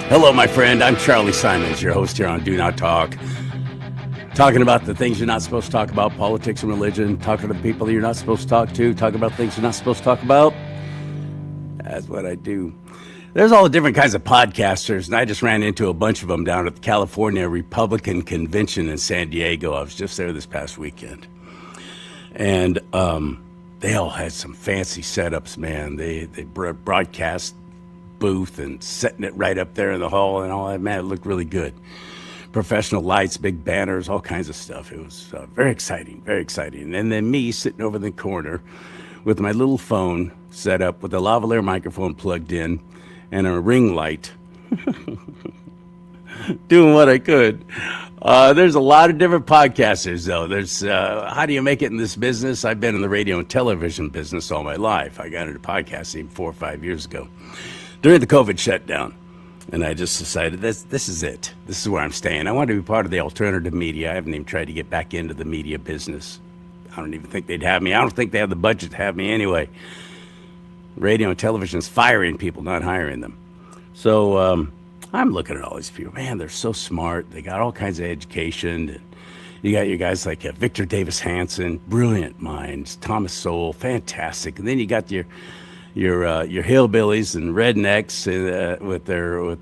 Hello, my friend. I'm CharLee Simons, your host here on Do Not Talk. Talking about the things you're not supposed to talk about, politics and religion, talking to the people you're not supposed to talk to, talking about things you're not supposed to talk about. That's what I do. There's all the different kinds of podcasters, and I just ran into a bunch of them down at the California Republican Convention in San Diego. I was just there this past weekend. And they all had some fancy setups, man. They broadcast booth and setting it right up there in the hall and all that. Man, it looked really good. Professional lights, big banners, all kinds of stuff. It was very exciting, very exciting. And then me sitting over in the corner with my little phone set up with a lavalier microphone plugged in and a ring light, doing what I could. There's a lot of different podcasters, though. There's how do you make it in this business? I've been in the radio and television business all my life. I got into podcasting 4 or 5 years ago during the COVID shutdown. And I just decided this is it. This is where I'm staying. I want to be part of the alternative media. I haven't even tried to get back into the media business. I don't even think they'd have me. I don't think they have the budget to have me anyway. Radio and television is firing people, not hiring them. So I'm looking at all these people. Man, they're so smart. They got all kinds of education. And you got your guys like Victor Davis Hanson, brilliant minds. Thomas Sowell, fantastic. And then you got your hillbillies and rednecks with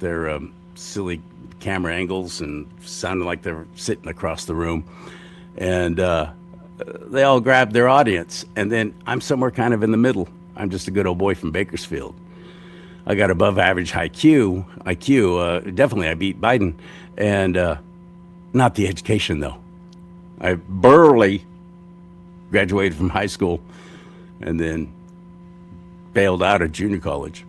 their silly camera angles and sounding like they're sitting across the room, and they all grab their audience. And then I'm somewhere kind of in the middle. I'm just a good old boy from Bakersfield. I got above average IQ. Definitely I beat Biden, and not the education though. I barely graduated from high school, and then bailed out of junior college.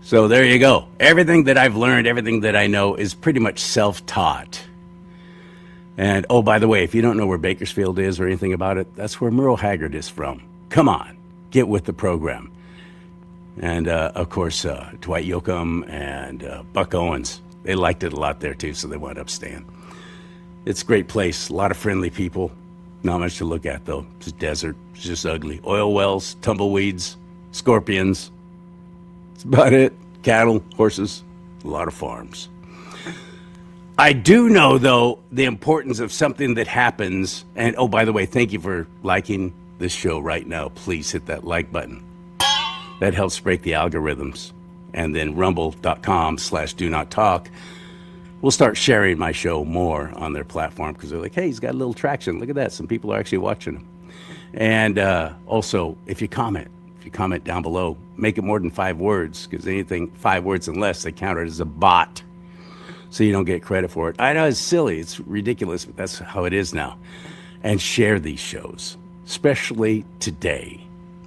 So there you go. Everything that I've learned, everything that I know is pretty much self-taught. And oh, by the way, if you don't know where Bakersfield is or anything about it, that's where Merle Haggard is from. Come on, get with the program. And of course, Dwight Yoakam and Buck Owens, they liked it a lot there too, so they wound up staying. It's a great place, a lot of friendly people. Not much to look at though. It's desert, it's just ugly. Oil wells, tumbleweeds, scorpions. That's about it. Cattle, horses, a lot of farms. I do know, though, the importance of something that happens. And, oh, by the way, thank you for liking this show right now. Please hit that like button. That helps break the algorithms. And then rumble.com/do-not-talk. We'll start sharing my show more on their platform because they're like, hey, he's got a little traction. Look at that. Some people are actually watching him. And also, if you comment down below, make it more than 5 words, because anything 5 words and less, they count it as a bot, so you don't get credit for it. I know it's silly, it's ridiculous, but that's how it is now. And share these shows, especially today.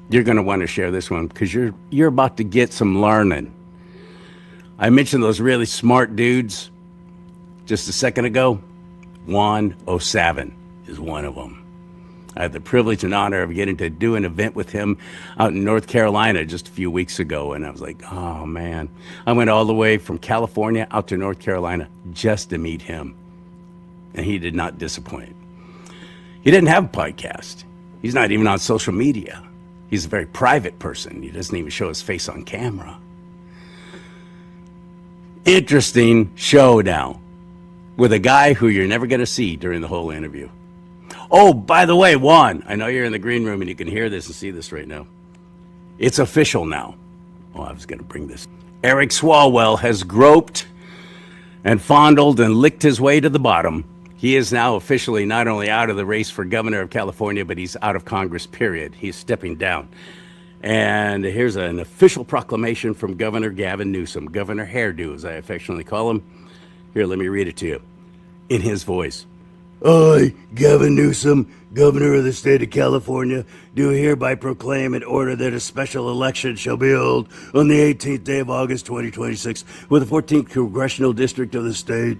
You're going to want to share this one because you're about to get some learning. I mentioned those really smart dudes just a second ago. JUAN O'SAVIN is one of them. I had the privilege and honor of getting to do an event with him out in North Carolina just a few weeks ago. And I was like, oh, man. I went all the way from California out to North Carolina just to meet him. And he did not disappoint. He didn't have a podcast. He's not even on social media. He's a very private person. He doesn't even show his face on camera. Interesting show now with a guy who you're never going to see during the whole interview. Oh, by the way, Juan, I know you're in the green room and you can hear this and see this right now. It's official now. Oh, I was going to bring this. Eric Swalwell has groped and fondled and licked his way to the bottom. He is now officially not only out of the race for governor of California, but he's out of Congress, period. He's stepping down. And here's an official proclamation from Governor Gavin Newsom, Governor Hairdo, as I affectionately call him. Here, let me read it to you in his voice. I, Gavin Newsom, Governor of the state of California, do hereby proclaim and order that a special election shall be held on the 18th day of August 2026 with the 14th Congressional District of the state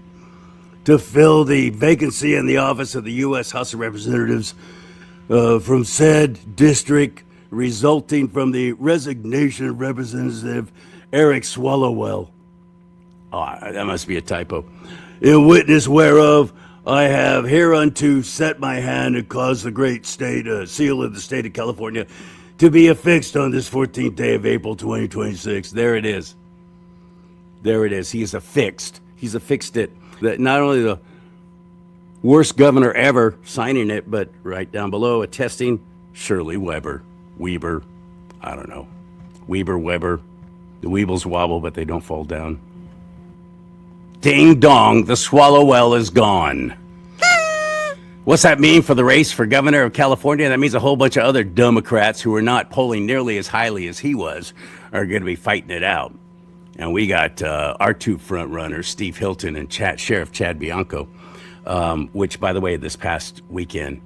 to fill the vacancy in the office of the U.S. House of Representatives from said district, resulting from the resignation of Representative Eric Swalwell. Oh, that must be a typo. In witness whereof, I have hereunto set my hand and caused the great state seal of the state of California to be affixed on this 14th day of April 2026. There it is. There it is. He's affixed it. That not only the worst governor ever signing it, but right down below, attesting Shirley Weber, I don't know, Weber. The Weebles wobble, but they don't fall down. Ding dong, the swallow well is gone. What's that mean for the race for governor of California? That means a whole bunch of other Democrats who are not polling nearly as highly as he was are going to be fighting it out. And we got our two front runners, Steve Hilton and Sheriff Chad Bianco, which, by the way, this past weekend,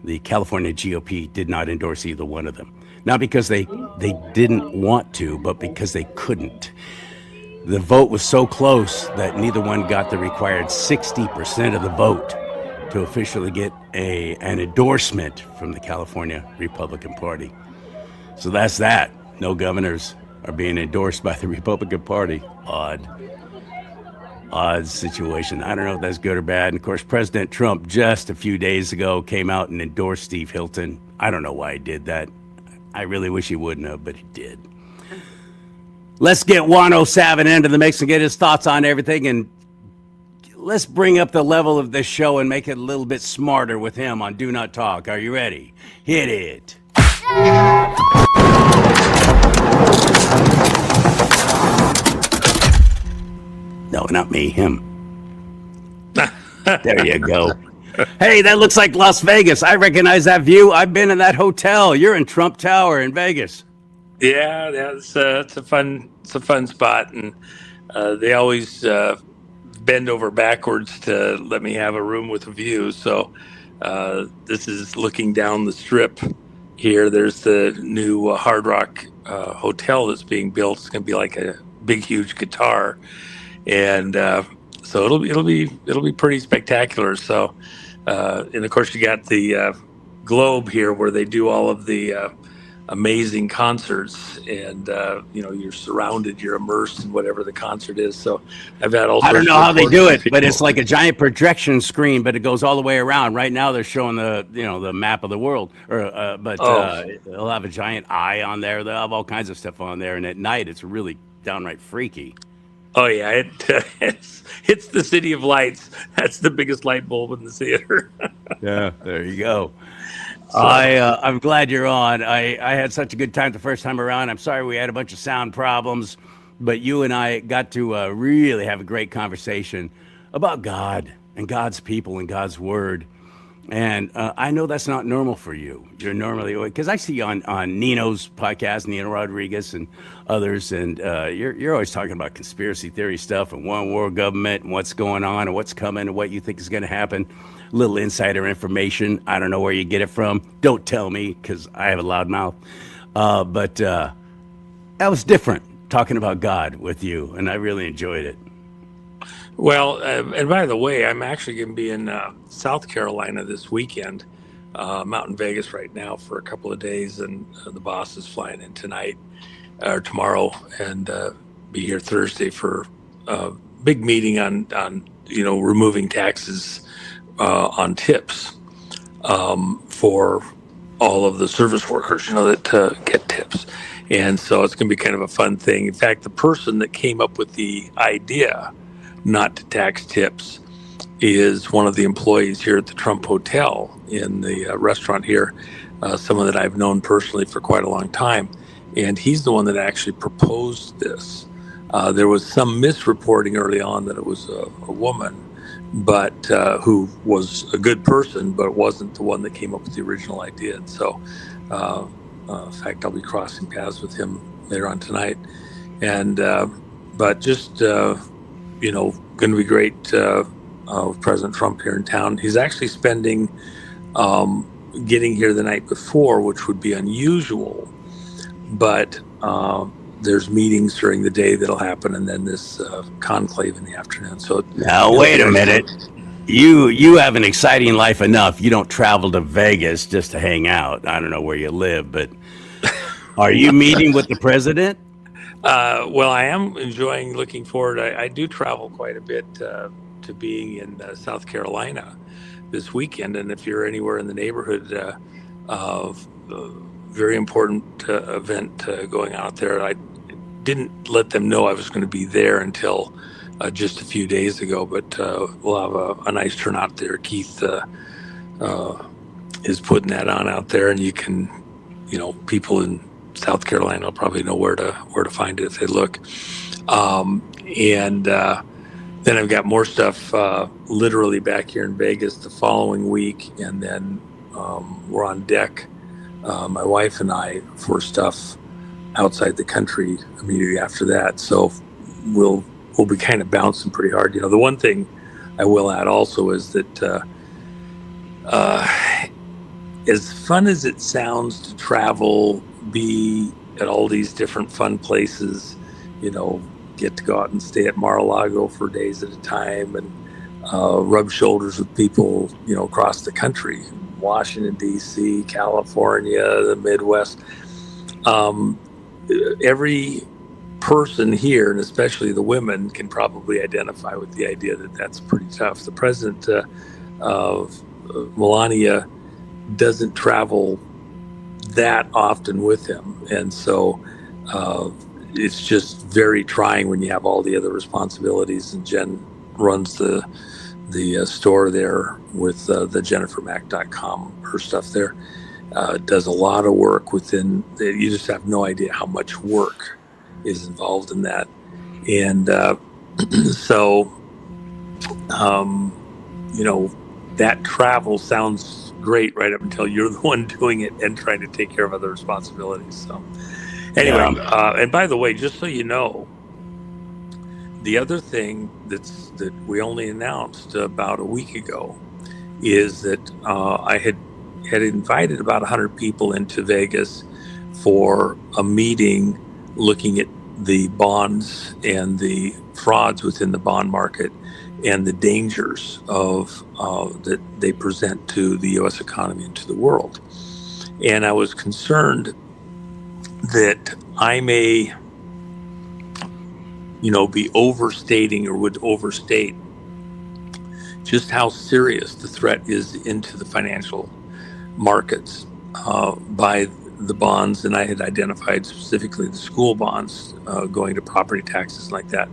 the California GOP did not endorse either one of them. Not because they didn't want to, but because they couldn't. The vote was so close that neither one got the required 60% of the vote to officially get an endorsement from the California Republican Party. So that's that. No governors are being endorsed by the Republican Party. Odd situation. I don't know if that's good or bad. And of course, President Trump just a few days ago came out and endorsed Steve Hilton. I don't know why he did that. I really wish he wouldn't have, but he did. Let's get JUAN O'SAVIN into the mix and get his thoughts on everything, and let's bring up the level of this show and make it a little bit smarter with him on Do Not Talk. Are you ready? Hit it. No, not me, him. There you go. Hey, that looks like Las Vegas. I recognize that view. I've been in that hotel. You're in Trump Tower in Vegas. Yeah, it's a fun spot, and they always bend over backwards to let me have a room with a view. So this is looking down the strip here. There's the new Hard Rock hotel that's being built. It's going to be like a big, huge guitar, and so it'll be pretty spectacular. So, and of course you got the Globe here where they do all of the amazing concerts, and you're surrounded, you're immersed in whatever the concert is. So I've had all. I don't know how they do it, but it's like a giant projection screen, but it goes all the way around. Right now they're showing the map of the world, they'll have a giant eye on there. They'll have all kinds of stuff on there, and at night it's really downright freaky. Oh yeah, it's the City of Lights. That's the biggest light bulb in the theater. Yeah, there you go. So, I'm glad you're on. I had such a good time the first time around. I'm sorry we had a bunch of sound problems, but you and I got to really have a great conversation about God and God's people and God's word. And I know that's not normal for you. You're normally, because I see you on Nino's podcast, Nino Rodriguez and others, and you're always talking about conspiracy theory stuff and one world government and what's going on and what's coming and what you think is going to happen. Little insider information. I don't know where you get it from. Don't tell me, because I have a loud mouth. But that was different, talking about God with you, and I really enjoyed it. Well, and by the way, I'm actually going to be in South Carolina this weekend. I'm out in Vegas right now for a couple of days, and the boss is flying in tonight or tomorrow, and be here Thursday for a big meeting on removing taxes on tips for all of the service workers, that get tips. And so it's going to be kind of a fun thing. In fact, the person that came up with the idea not to tax tips is one of the employees here at the Trump Hotel in the restaurant here, someone that I've known personally for quite a long time. And he's the one that actually proposed this. There was some misreporting early on that it was a woman, but who was a good person, but wasn't the one that came up with the original idea. And so, in fact, I'll be crossing paths with him later on tonight. And but just going to be great with President Trump here in town. He's actually spending getting here the night before, which would be unusual, but there's meetings during the day that'll happen, and then this conclave in the afternoon. So now, wait a minute. You have an exciting life enough. You don't travel to Vegas just to hang out. I don't know where you live, but are you meeting with the president? Well, I am looking forward. I do travel quite a bit to being in South Carolina this weekend. And if you're anywhere in the neighborhood, very important event going on out there. didn't let them know I was going to be there until just a few days ago, but we'll have a nice turnout there. Keith is putting that on out there, and you can, people in South Carolina will probably know where to find it if they look. And then I've got more stuff literally back here in Vegas the following week, and then we're on deck, my wife and I, for stuff outside the country immediately after that. So we'll be kind of bouncing pretty hard. The one thing I will add also is that as fun as it sounds to travel, be at all these different fun places, get to go out and stay at Mar-a-Lago for days at a time and rub shoulders with people, across the country, Washington, D.C., California, the Midwest. Every person here, and especially the women, can probably identify with the idea that that's pretty tough. The president of Melania doesn't travel that often with him, and so it's just very trying when you have all the other responsibilities. And Jen runs the store there with the JenniferMac.com, her stuff there. Does a lot of work within. You just have no idea how much work is involved in that, and so that travel sounds great right up until you're the one doing it and trying to take care of other responsibilities. So anyway, and by the way, just so you know, the other thing that we only announced about a week ago is that I had invited about 100 people into Vegas for a meeting looking at the bonds and the frauds within the bond market and the dangers of that they present to the U.S. economy and to the world. And I was concerned that I may, be overstating or would overstate just how serious the threat is into the financial markets by the bonds. And I had identified specifically the school bonds going to property taxes like that.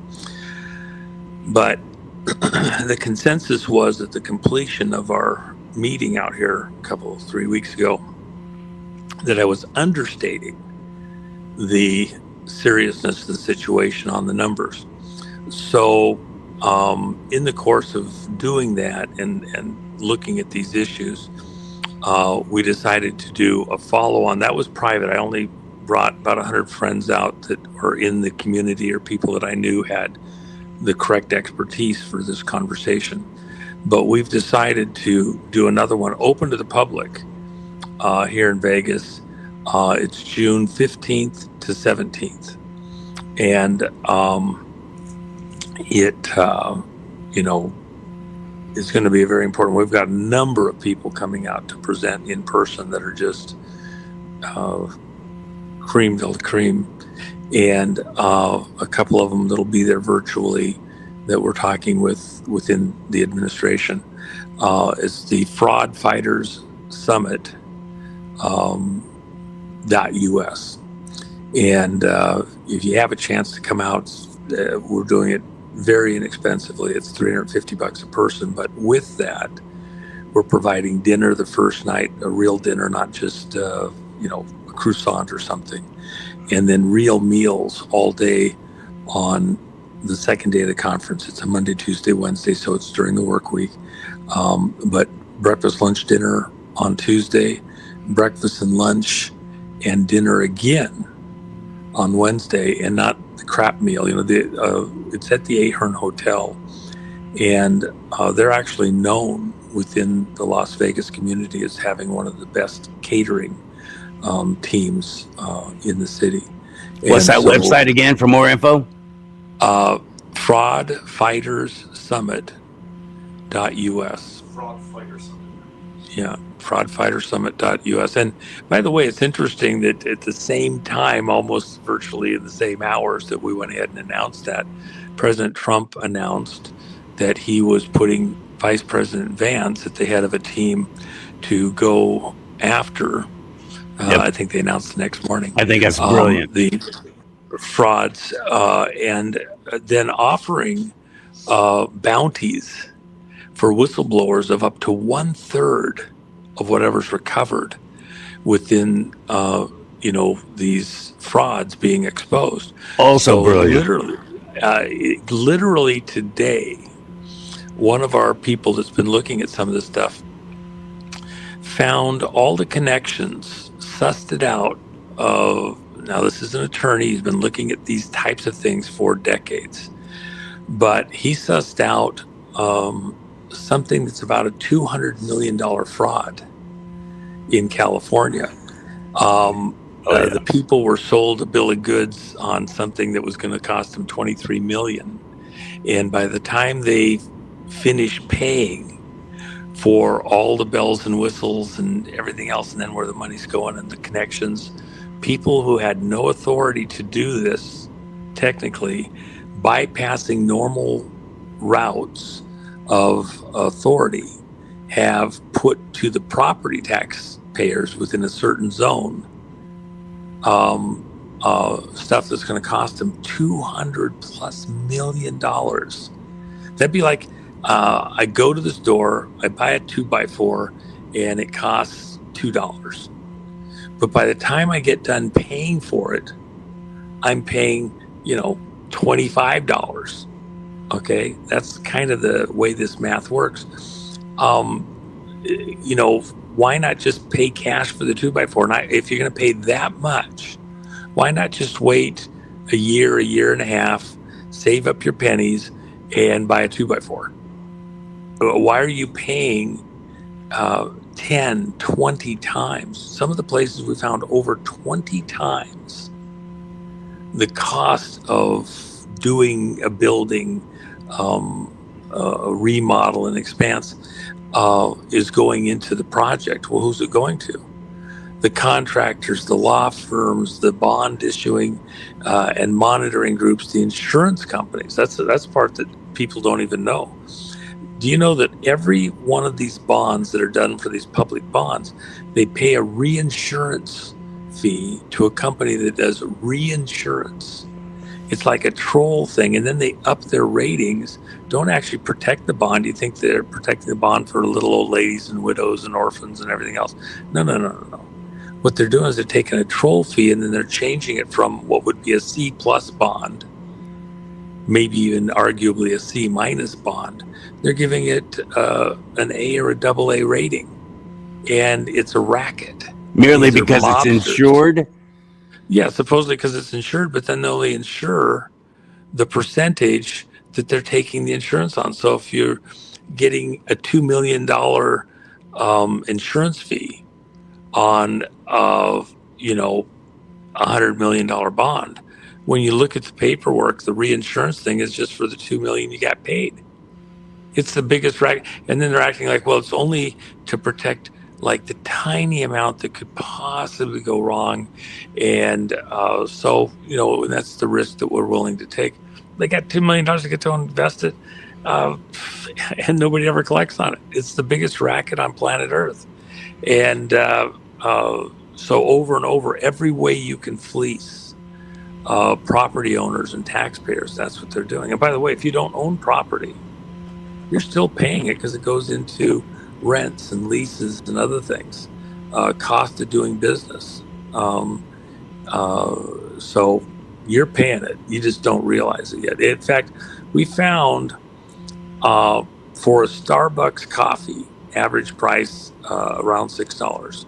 But the consensus was at the completion of our meeting out here 3 weeks ago that I was understating the seriousness of the situation on the numbers. So in the course of doing that and looking at these issues, we decided to do a follow-on. That was private. I only brought about 100 friends out that were in the community or people that I knew had the correct expertise for this conversation. But we've decided to do another one open to the public here in Vegas. It's June 15th to 17th. And it's going to be very important. We've got a number of people coming out to present in person that are just cream de la cream. And a couple of them that'll be there virtually that we're talking with within the administration. It's the Fraud Fighters Summit .us. And if you have a chance to come out, we're doing it very inexpensively. It's $350 a person. But with that, we're providing dinner the first night, a real dinner, not just a croissant or something. And then real meals all day on the second day of the conference. It's a Monday, Tuesday, Wednesday, so it's during the work week. But breakfast, lunch, dinner on Tuesday, breakfast and lunch and dinner again on Wednesday, and not the crap meal. It's at the Ahern Hotel, and they're actually known within the Las Vegas community as having one of the best catering teams in the city. What's that website again for more info? Fraud Fighters Summit.us. Fraud Fighter Summit. Yeah, fraudfightersummit.us. And by the way, it's interesting that at the same time, almost virtually in the same hours that we went ahead and announced that, President Trump announced that he was putting Vice President Vance at the head of a team to go after. I think they announced the next morning. I think that's brilliant. frauds, and then offering bounties for whistleblowers of up to 1/3 of whatever's recovered within these frauds being exposed. Also So brilliant. literally today, one of our people that's been looking at some of this stuff found all the connections, sussed it out. Now this is an attorney, he's been looking at these types of things for decades, but he sussed out something that's about a $200 million fraud in California. The people were sold a bill of goods on something that was going to cost them $23 million. And by the time they finished paying for all the bells and whistles and everything else, and then where the money's going and the connections, people who had no authority to do this, technically, bypassing normal routes of authority, have put to the property tax payers within a certain zone stuff that's going to cost them $200+ million. That'd be like I go to the store, I buy a 2x4, and it costs $2. But by the time I get done paying for it, I'm paying, $25. Okay, that's kind of the way this math works. Why not just pay cash for the 2x4? And if you're going to pay that much, why not just wait a year and a half, save up your pennies, and buy a 2x4? Why are you paying 10, 20 times? Some of the places we found over 20 times the cost of doing a building, a remodel and expanse is going into the project. Well, who's it going to? The contractors, the law firms, the bond issuing and monitoring groups, the insurance companies. That's the part that people don't even know. Do you know that every one of these bonds that are done for these public bonds, they pay a reinsurance fee to a company that does reinsurance? It's like a troll thing, and then they up their ratings, don't actually protect the bond. You think they're protecting the bond for little old ladies and widows and orphans and everything else. No. What they're doing is they're taking a troll fee and then they're changing it from what would be a C+ bond, maybe even arguably a C- bond. They're giving it an A or a AA rating, and it's a racket. Merely because it's insured? Yeah, supposedly because it's insured, but then they only insure the percentage that they're taking the insurance on. So if you're getting a $2 million insurance fee on $100 million bond, when you look at the paperwork, the reinsurance thing is just for the $2 million you got paid. It's the biggest racket. And then they're acting like, well, it's only to protect like the tiny amount that could possibly go wrong. And so that's the risk that we're willing to take. They got $2 million to get to invest it, and nobody ever collects on it. It's the biggest racket on planet Earth. And so over and over, every way you can fleece property owners and taxpayers, that's what they're doing. And by the way, if you don't own property, you're still paying it because it goes into rents and leases and other things, cost of doing business. So you're paying it. You just don't realize it yet. In fact, we found for a Starbucks coffee, average price around $6,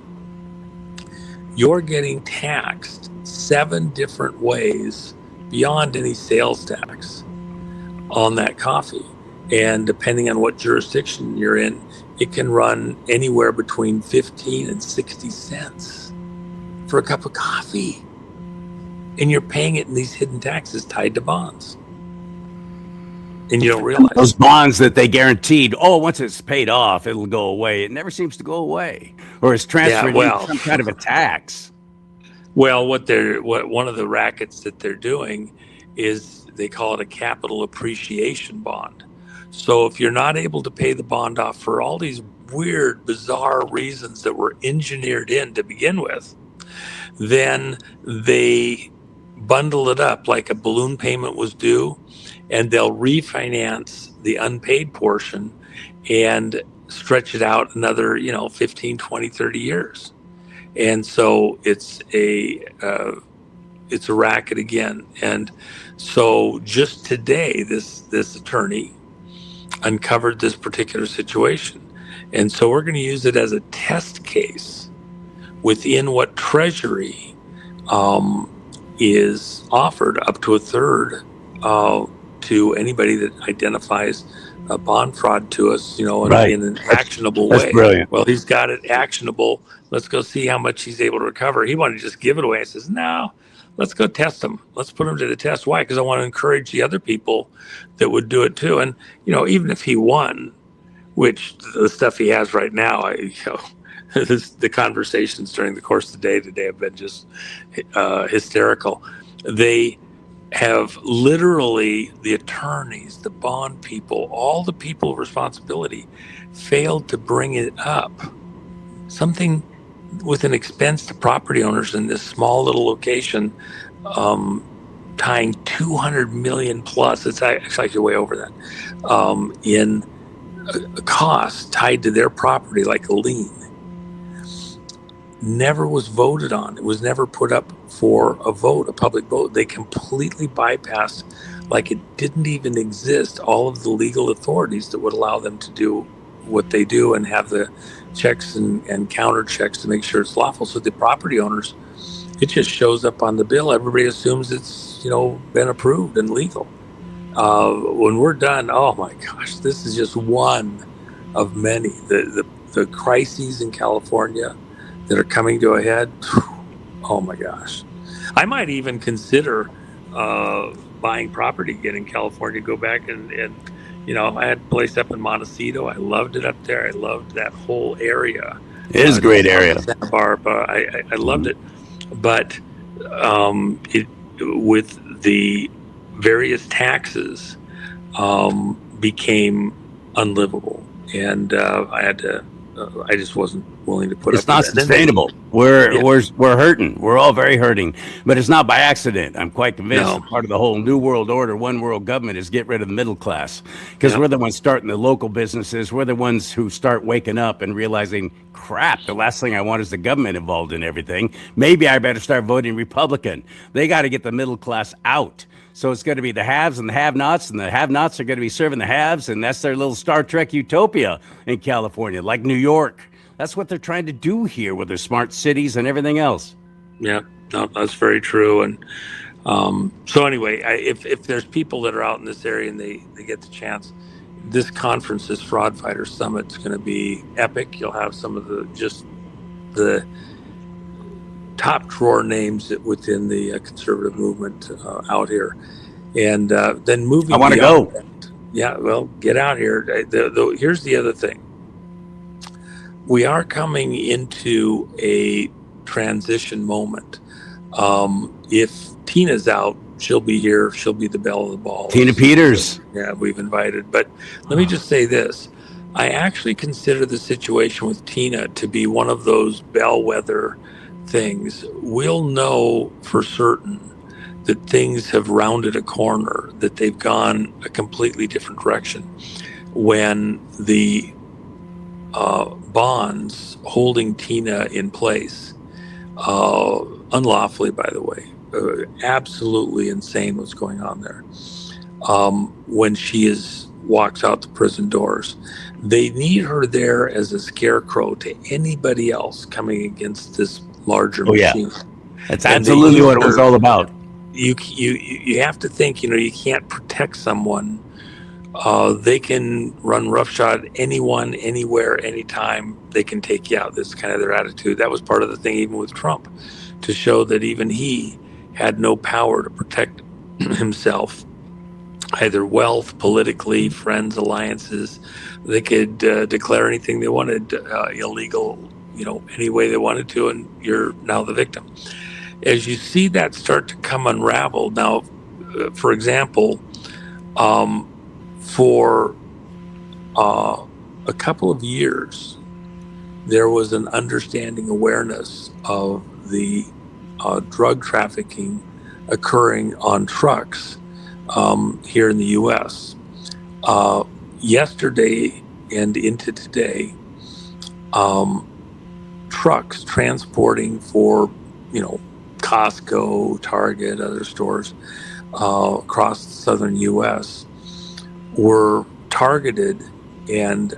you're getting taxed 7 different ways beyond any sales tax on that coffee. And depending on what jurisdiction you're in, it can run anywhere between 15 and 60 cents for a cup of coffee. And you're paying it in these hidden taxes tied to bonds. And you don't realize those bonds that they guaranteed, once it's paid off, it'll go away. It never seems to go away. Or it's transferred into some kind of a tax. Well, one of the rackets that they're doing is they call it a capital appreciation bond. So if you're not able to pay the bond off for all these weird, bizarre reasons that were engineered in to begin with, then they bundle it up like a balloon payment was due, and they'll refinance the unpaid portion and stretch it out another, 15, 20, 30 years. And so it's a racket again. And so just today, this attorney uncovered this particular situation. And so we're going to use it as a test case within what Treasury is offered up to a third to anybody that identifies bond fraud to us, Right. in an actionable That's way. brilliant. Well, he's got it actionable. Let's go see how much he's able to recover. He wanted to just give it away. I says, no, let's go test him. Let's put him to the test. Why? Because I want to encourage the other people that would do it too. And, even if he won, which the stuff he has right now, the conversations during the course of the day today have been just hysterical. They have literally, the attorneys, the bond people, all the people of responsibility failed to bring it up. Something with an expense to property owners in this small little location, tying 200 million plus, it's actually way over that, in a cost tied to their property, like a lien, never was voted on. It was never put up for a vote, a public vote. They completely bypassed, like it didn't even exist, all of the legal authorities that would allow them to do what they do and have the checks and counter checks to make sure it's lawful. So the property owners, it just shows up on the bill. Everybody assumes it's, been approved and legal. When we're done, oh my gosh, this is just one of many. The crises in California that are coming to a head. Oh my gosh. I might even consider buying property again in California, go back and I had a place up in Montecito. I loved it up there. I loved that whole area. It is a great area. Santa Barbara. I loved it. But with the various taxes, became unlivable. And I just wasn't willing to put It's up not with that. sustainable. We're hurting. We're all very hurting, but it's not by accident. I'm quite convinced No. that part of the whole new world order, one world government, is get rid of the middle class, because Yep. we're the ones starting the local businesses. We're the ones who start waking up and realizing, crap, the last thing I want is the government involved in everything. Maybe I better start voting Republican. They got to get the middle class out. So it's going to be the haves and the have-nots, and the have-nots are going to be serving the haves, and that's their little Star Trek utopia in California, like New York. That's what they're trying to do here with their smart cities and everything else. Yeah, no, that's very true. And so anyway, if there's people that are out in this area and they get the chance, this conference, this Fraud Fighter Summit, is going to be epic. You'll have some of the top drawer names within the conservative movement out here. And then moving, I want to go. Yeah, well, get out here. Here's the other thing. We are coming into a transition moment. If Tina's out, she'll be here. She'll be the belle of the ball. Tina Peters. Yeah, we've invited. But let me just say this. I actually consider the situation with Tina to be one of those bellwether things. We'll know for certain that things have rounded a corner, that they've gone a completely different direction when the bonds holding Tina in place, unlawfully, by the way, absolutely insane what's going on there. When she walks out the prison doors, they need her there as a scarecrow to anybody else coming against this larger machine. That's absolutely what it was all about. You have to think, you can't protect someone. They can run roughshod anyone, anywhere, anytime. They can take you out. That's kind of their attitude. That was part of the thing, even with Trump, to show that even he had no power to protect himself, either wealth, politically, friends, alliances. They could declare anything they wanted illegal, any way they wanted to, and you're now the victim. As you see that start to come unraveled now, for example, for a couple of years, there was an understanding awareness of the drug trafficking occurring on trucks here in the U.S. Yesterday and into today, trucks transporting for, Costco, Target, other stores across the southern U.S. were targeted and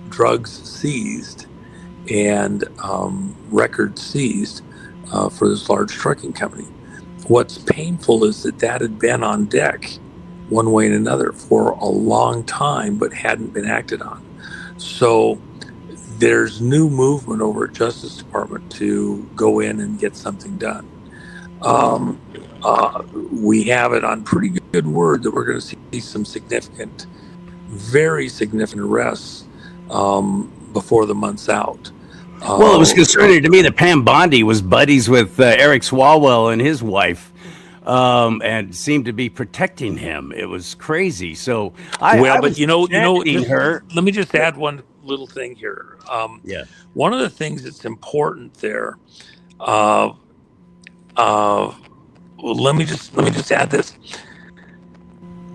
drugs seized and records seized for this large trucking company. What's painful is that had been on deck one way and another for a long time, but hadn't been acted on. So there's new movement over at Justice Department to go in and get something done. We have it on pretty good word that we're going to see some very significant arrests before the month's out. Well, it was concerning to me that Pam Bondi was buddies with Eric Swalwell and his wife, and seemed to be protecting him. It was crazy. So let me just add one little thing here. One of the things that's important there. Let me just add this.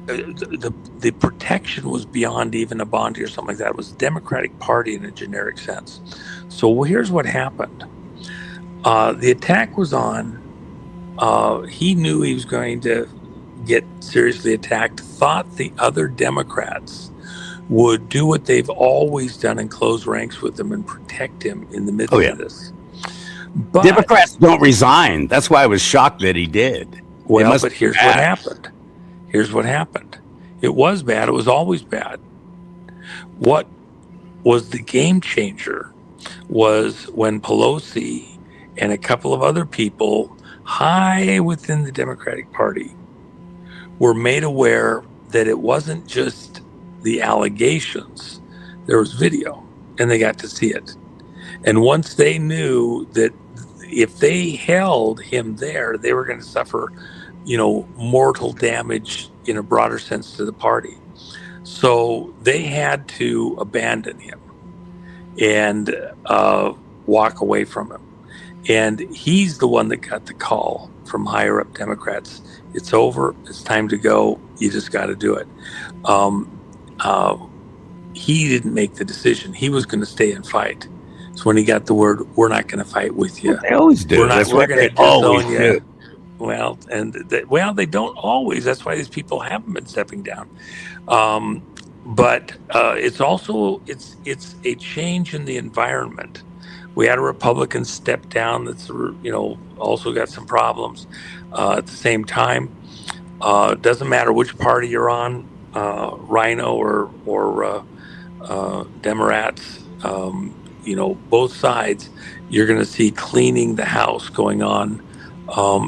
The protection was beyond even a Bondi or something like that. It was the Democratic Party in a generic sense. So here's what happened. The attack was on. He knew he was going to get seriously attacked, thought the other Democrats would do what they've always done and close ranks with him and protect him in the midst of this. But Democrats don't resign. That's why I was shocked that he did. Well, but here's what happened. Here's what happened. It was bad. It was always bad. What was the game changer was when Pelosi and a couple of other people high within the Democratic Party were made aware that it wasn't just the allegations. There was video, and they got to see it. And once they knew that if they held him there, they were going to suffer, mortal damage in a broader sense to the party. So they had to abandon him and walk away from him. And he's the one that got the call from higher up Democrats. It's over. It's time to go. You just got to do it. He didn't make the decision. He was going to stay and fight. So when he got the word, we're not going to fight with you. They always do. We're going to disown you. Well, they don't always. That's why these people haven't been stepping down. But it's also it's a change in the environment. We had a Republican step down that's also got some problems. At the same time, it doesn't matter which party you're on, Rhino or Democrats. Both sides, you're going to see cleaning the house going on,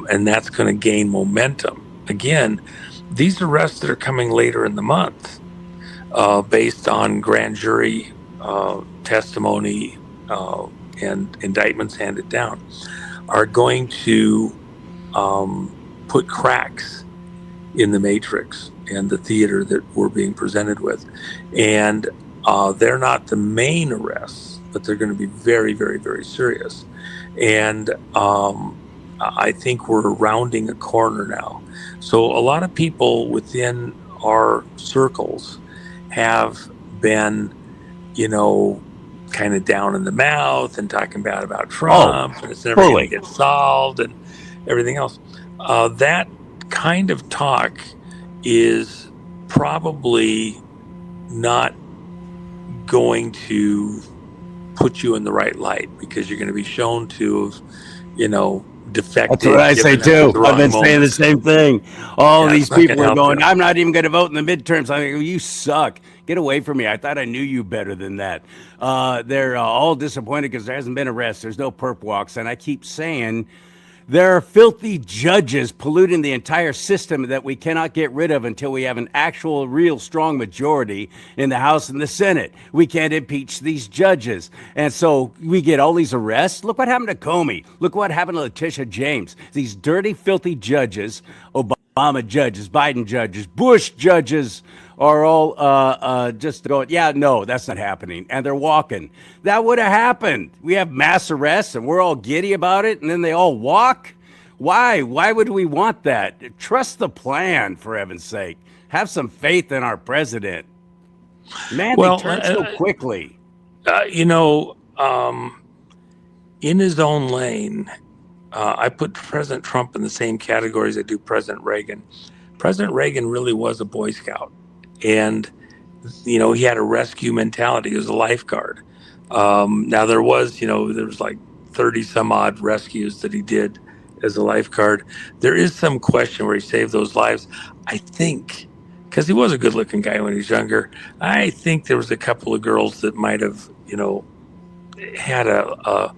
and that's going to gain momentum. Again, these arrests that are coming later in the month, based on grand jury testimony and indictments handed down, are going to put cracks in the matrix and the theater that we're being presented with. And they're not the main arrests, but they're going to be very, very, very serious. And I think we're rounding a corner now. So a lot of people within our circles have been, kind of down in the mouth and talking bad about Trump, and it's never going to get solved and everything else. That kind of talk is probably not going to put you in the right light, because you're going to be shown to have, defected. That's what I say too. I've been saying the same thing. All these people are going, I'm not even going to vote in the midterms. I'm like, you suck. Get away from me. I thought I knew you better than that. They're all disappointed because there hasn't been arrests. There's no perp walks. And I keep saying there are filthy judges polluting the entire system that we cannot get rid of until we have an actual, real strong majority in the House and the Senate. We can't impeach these judges. And so we get all these arrests. Look what happened to Comey. Look what happened to Letitia James. These dirty, filthy judges, Obama judges, Biden judges, Bush judges, are all just going, yeah, no, that's not happening. And they're walking. That would have happened. We have mass arrests and we're all giddy about it, and then they all walk. Why? Why would we want that? Trust the plan, for heaven's sake. Have some faith in our president. Man, they Well, turn so quickly. you know, in his own lane, I put President Trump in the same category as I do President Reagan. President Reagan really was a Boy Scout, and he had a rescue mentality. He was a lifeguard. Now there was like 30 some odd rescues that he did as a lifeguard. There is some question where he saved those lives. I think because he was a good-looking guy when he was younger. I think there was a couple of girls that might have had a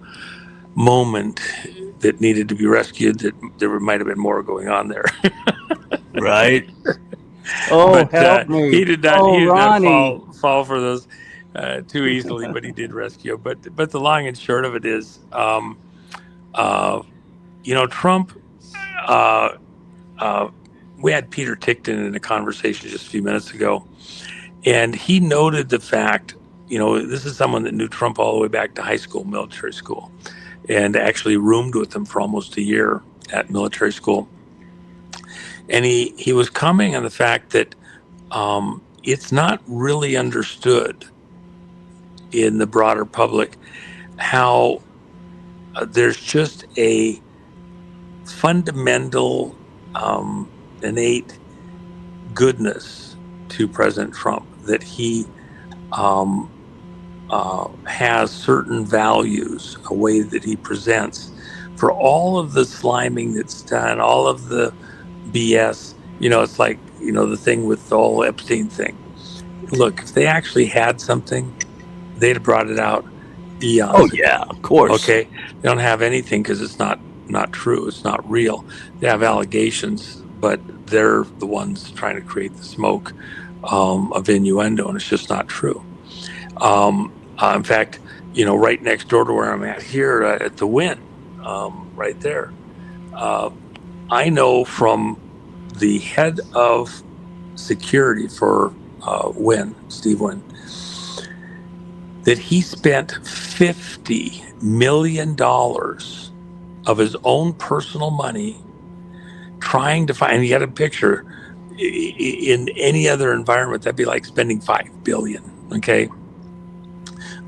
moment that needed to be rescued. That there might have been more going on there. Right. Oh, but, help me. He did not, oh, he did Ronnie. not fall for those too easily, but he did rescue. But the long and short of it is, Trump, we had Peter Tickton in a conversation just a few minutes ago, and he noted the fact, this is someone that knew Trump all the way back to high school, military school, and actually roomed with him for almost a year at military school. And he was commenting on the fact that it's not really understood in the broader public how there's just a fundamental, innate goodness to President Trump, that he has certain values, a way that he presents. For all of the sliming that's done, all of the BS, it's like, the thing with the whole Epstein thing. Look, if they actually had something, they'd have brought it out eons ago. Yeah, of course. Okay, they don't have anything because it's not true. It's not real. They have allegations, but they're the ones trying to create the smoke of innuendo, and it's just not true. In fact, right next door to where I'm at here at the Wynn, right there, I know from the head of security for Wynn, Steve Wynn, that he spent $50 million of his own personal money trying to find, and he had a picture, in any other environment, that'd be like spending $5 billion, okay?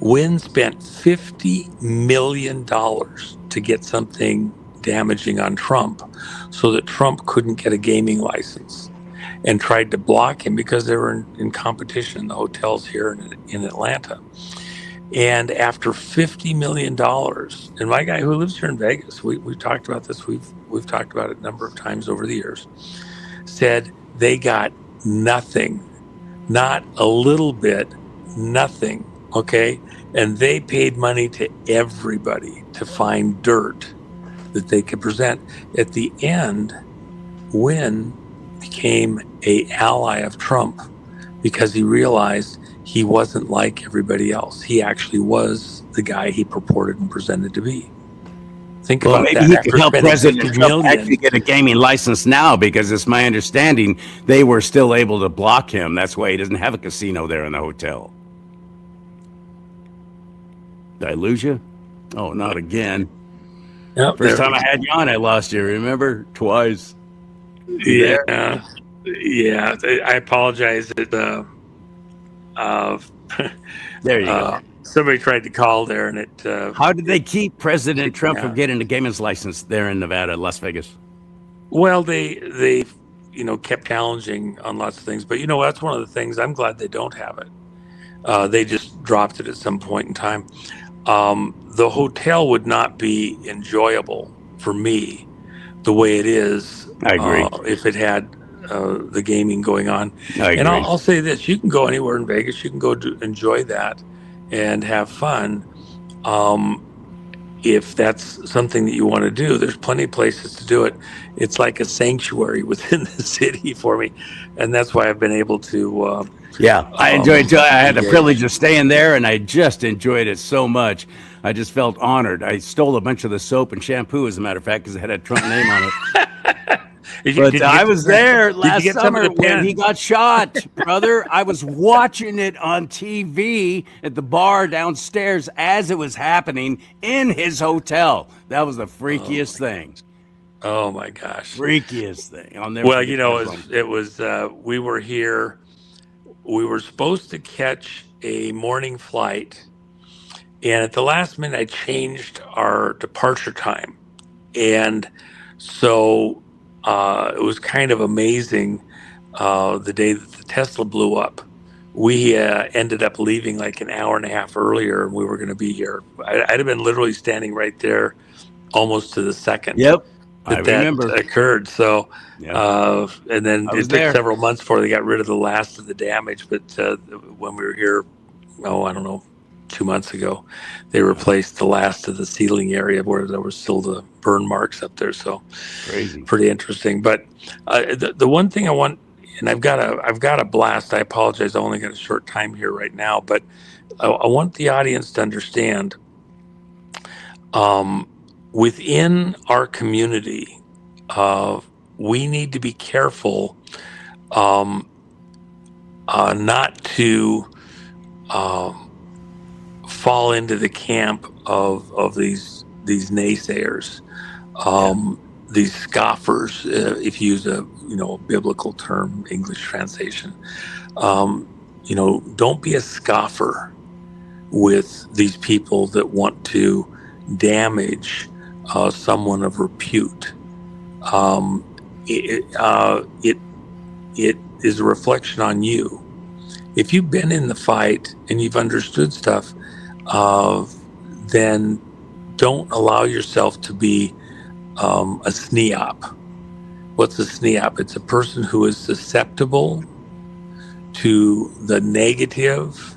Wynn spent $50 million to get something damaging on Trump so that Trump couldn't get a gaming license, and tried to block him because they were in competition in the hotels here in Atlanta. And after $50 million, and my guy who lives here in Vegas, we've talked about this, we've talked about it a number of times over the years, said they got nothing, not a little bit, nothing, okay? And they paid money to everybody to find dirt that they could present. At the end, Wynn became an ally of Trump because he realized he wasn't like everybody else. He actually was the guy he purported and presented to be. Think about maybe that. he After could help spending President $50 Trump million, actually get a gaming license now, because it's my understanding they were still able to block him. That's why he doesn't have a casino there in the hotel. Did I lose you? Oh, not again. Yep, First time I had you on, I lost you. Remember? Twice. Yeah. Yeah. I apologize. There you go. Somebody tried to call there, and it. How did they keep President Trump from getting a gaming license there in Nevada, Las Vegas? Well, they kept challenging on lots of things, but that's one of the things. I'm glad they don't have it. They just dropped it at some point in time. The hotel would not be enjoyable for me the way it is. I agree. If it had the gaming going on. I agree. And I'll say this: you can go anywhere in Vegas. You can go enjoy that and have fun. If that's something that you want to do, there's plenty of places to do it. It's like a sanctuary within the city for me, and that's why I've been able to. I enjoyed it. I had the privilege of staying there, and I just enjoyed it so much. I just felt honored. I stole a bunch of the soap and shampoo, as a matter of fact, because it had a Trump name on it. But I was there last summer when he got shot, brother. I was watching it on TV at the bar downstairs as it was happening in his hotel. That was the freakiest thing. Oh my gosh. Freakiest thing. I'll never Well, forget that one. it was we were here. We were supposed to catch a morning flight, and at the last minute, I changed our departure time, and so it was kind of amazing. The day that the Tesla blew up, we ended up leaving like an hour and a half earlier, and we were going to be here. I'd have been literally standing right there, almost to the second Yep. I that remember. occurred. So, Yeah. and then I it was took there. several months before they got rid of the last of the damage. But when we were here, I don't know, 2 months ago, they replaced the last of the ceiling area where there was still the burn marks up there. So Crazy. pretty interesting. But the one thing I want, and I've got a blast. I apologize. I only got a short time here right now, but I want the audience to understand. Within our community, we need to be careful not to fall into the camp of these naysayers, these scoffers, if you use a biblical term, English translation. Don't be a scoffer with these people that want to damage someone of repute. It is a reflection on you. If you've been in the fight and you've understood stuff, then don't allow yourself to be a SNEOP. What's a SNEOP? It's a person who is susceptible to the negative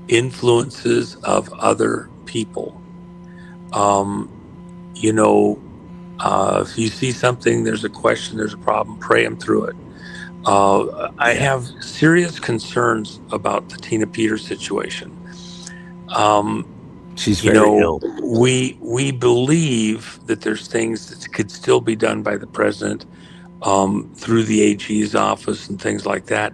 influences of other people. If you see something, there's a question, there's a problem, pray them through it. I have serious concerns about the Tina Peters situation. She's very ill. We believe that there's things that could still be done by the president through the AG's office and things like that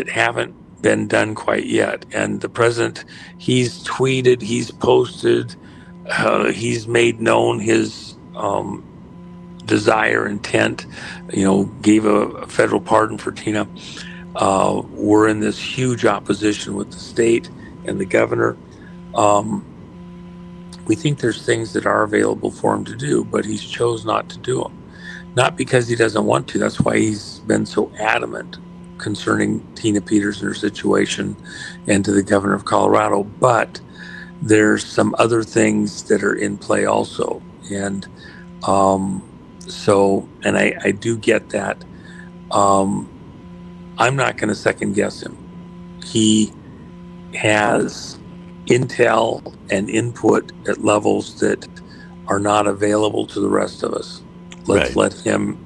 haven't been done quite yet. And the president, he's tweeted, he's posted, he's made known his desire, intent, gave a federal pardon for Tina. We're in this huge opposition with the state and the governor. We think there's things that are available for him to do, but he's chose not to do them. Not because he doesn't want to. That's why he's been so adamant concerning Tina Peters and her situation, and to the governor of Colorado. But there's some other things that are in play also. And I do get that. I'm not going to second guess him. He has intel and input at levels that are not available to the rest of us. Let's let him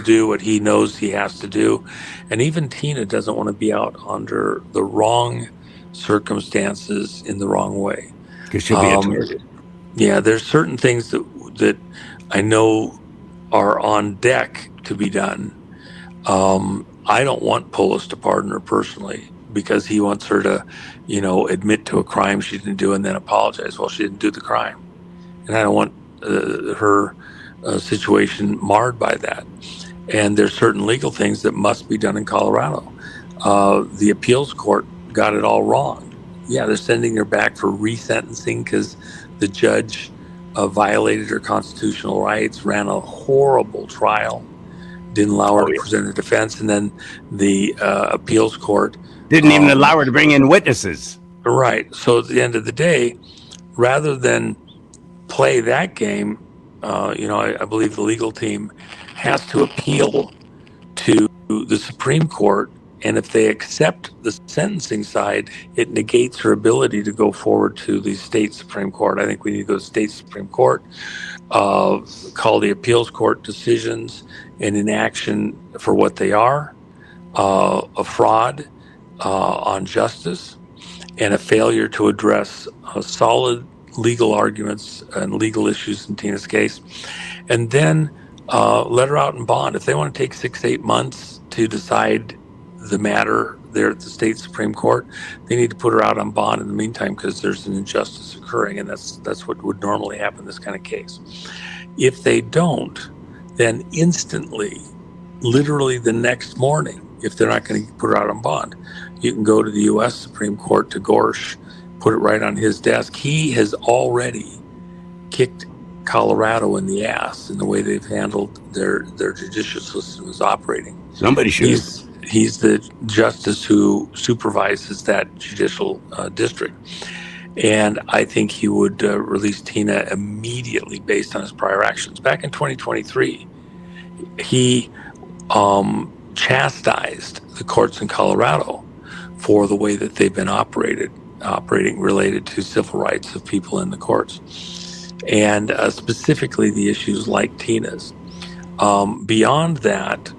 do what he knows he has to do. And even Tina doesn't want to be out under the wrong circumstances in the wrong way. Because she'll be a target. Yeah, there's certain things that I know are on deck to be done. I don't want Polis to pardon her personally, because he wants her to, admit to a crime she didn't do and then apologize. Well, she didn't do the crime. And I don't want her situation marred by that. And there's certain legal things that must be done in Colorado. The appeals court got it all wrong. Yeah, they're sending her back for resentencing because the judge violated her constitutional rights, ran a horrible trial, didn't allow her to present her defense, and then the appeals court didn't even allow her to bring in witnesses. Right. So at the end of the day, rather than play that game, I believe the legal team has to appeal to the Supreme Court. And if they accept the sentencing side, it negates her ability to go forward to the state Supreme Court. I think we need to go to state Supreme Court, call the appeals court decisions and inaction for what they are, a fraud on justice, and a failure to address solid legal arguments and legal issues in Tina's case. And then let her out in bond. If they want to take 6-8 months to decide the matter there at the state Supreme Court, they need to put her out on bond in the meantime, because there's an injustice occurring, and that's what would normally happen in this kind of case. If they don't, then instantly, literally the next morning, if they're not going to put it out on bond, you can go to the U.S. Supreme Court to Gorsh, put it right on his desk. He has already kicked Colorado in the ass in the way they've handled their judicial system is operating. Somebody should. He's the justice who supervises that judicial district. And I think he would release Tina immediately based on his prior actions. Back in 2023, he chastised the courts in Colorado for the way that they've been operating related to civil rights of people in the courts, and specifically the issues like Tina's. Beyond that,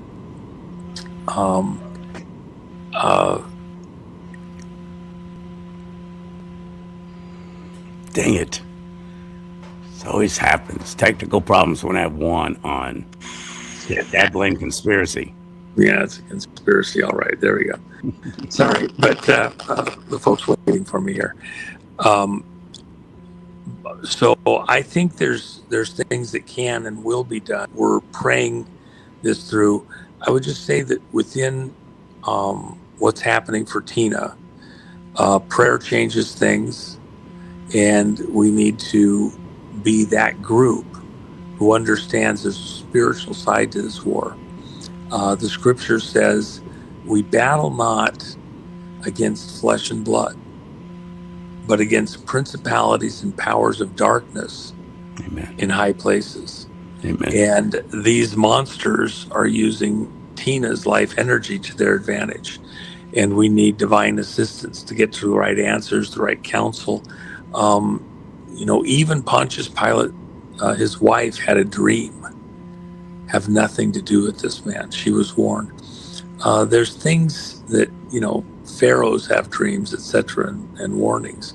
dang it. This always happens. Technical problems when I have Juan on. Yeah, that blame conspiracy. Yeah, it's a conspiracy. All right, there we go. Sorry, but the folks waiting for me here. So I think there's things that can and will be done. We're praying this through. I would just say that within what's happening for Tina, prayer changes things, and we need to be that group who understands the spiritual side to this war. The scripture says, we battle not against flesh and blood, but against principalities and powers of darkness. Amen. In high places. Amen. And these monsters are using Tina's life energy to their advantage. And we need divine assistance to get to the right answers, the right counsel. Even Pontius Pilate, his wife, had a dream. Have nothing to do with this man. She was warned. There's things that, pharaohs have dreams, etc., and warnings.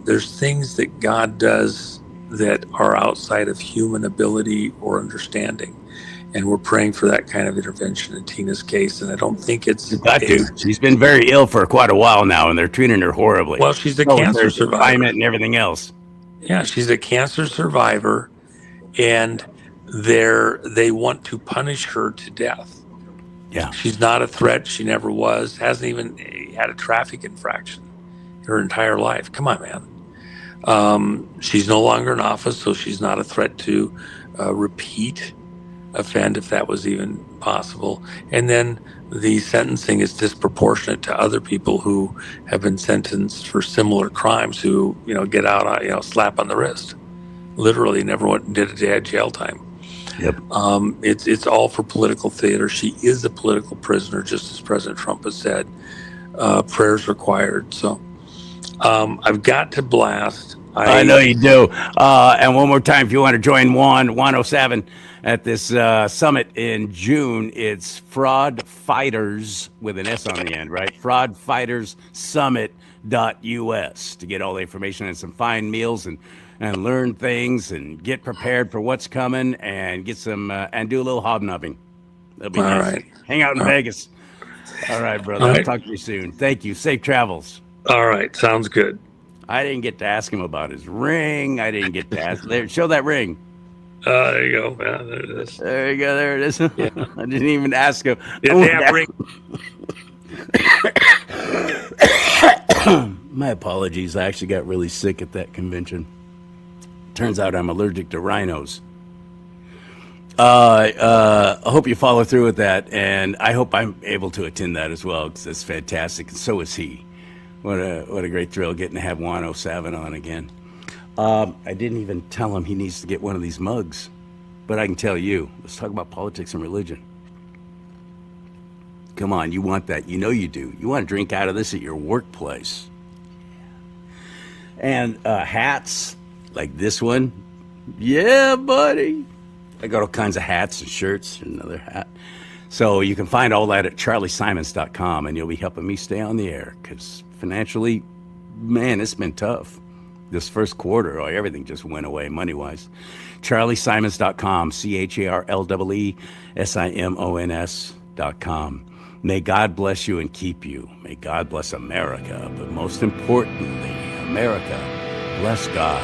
There's things that God does that are outside of human ability or understanding. And we're praying for that kind of intervention in Tina's case. And I don't think it's... She's been very ill for quite a while now, and they're treating her horribly. Well, she's a cancer survivor. And everything else. Yeah, she's a cancer survivor, and they want to punish her to death. Yeah. She's not a threat. She never was. Hasn't even had a traffic infraction her entire life. Come on, man. She's no longer in office, so she's not a threat to repeat offend, if that was even possible. And then the sentencing is disproportionate to other people who have been sentenced for similar crimes who, get out, slap on the wrist. Literally never did a day of jail time. Yep. It's all for political theater. She is a political prisoner, just as President Trump has said. Prayers required. So I've got to blast. I know you do. And one more time, if you want to join JUAN O'SAVIN at this summit in June, it's Fraud Fighters with an S on the end, right? fraudfighterssummit.us to get all the information and some fine meals and learn things and get prepared for what's coming and get some and do a little hobnobbing. That'll be nice. Right. Hang out in Vegas. All right, brother. I'll talk to you soon. Thank you. Safe travels. All right. Sounds good. I didn't get to ask him about his ring. I didn't get to ask. There, show that ring. There you go. Yeah, there it is. There you go. There it is. Yeah. I didn't even ask him. Ring. My apologies. I actually got really sick at that convention. Turns out I'm allergic to rhinos. I hope you follow through with that, and I hope I'm able to attend that as well, because it's fantastic, and so is he. What a great thrill getting to have JUAN O'SAVIN on again. I didn't even tell him he needs to get one of these mugs, but I can tell you. Let's talk about politics and religion. Come on, you want that. You know you do. You want to drink out of this at your workplace. And hats like this one. Yeah, buddy. I got all kinds of hats and shirts and another hat. So you can find all that at CharLeeSimons.com, and you'll be helping me stay on the air, because financially, man, it's been tough. This first quarter, everything just went away money-wise. CharLeeSimons.com, CharLeeSimons.com. May God bless you and keep you. May God bless America, but most importantly, America, bless God.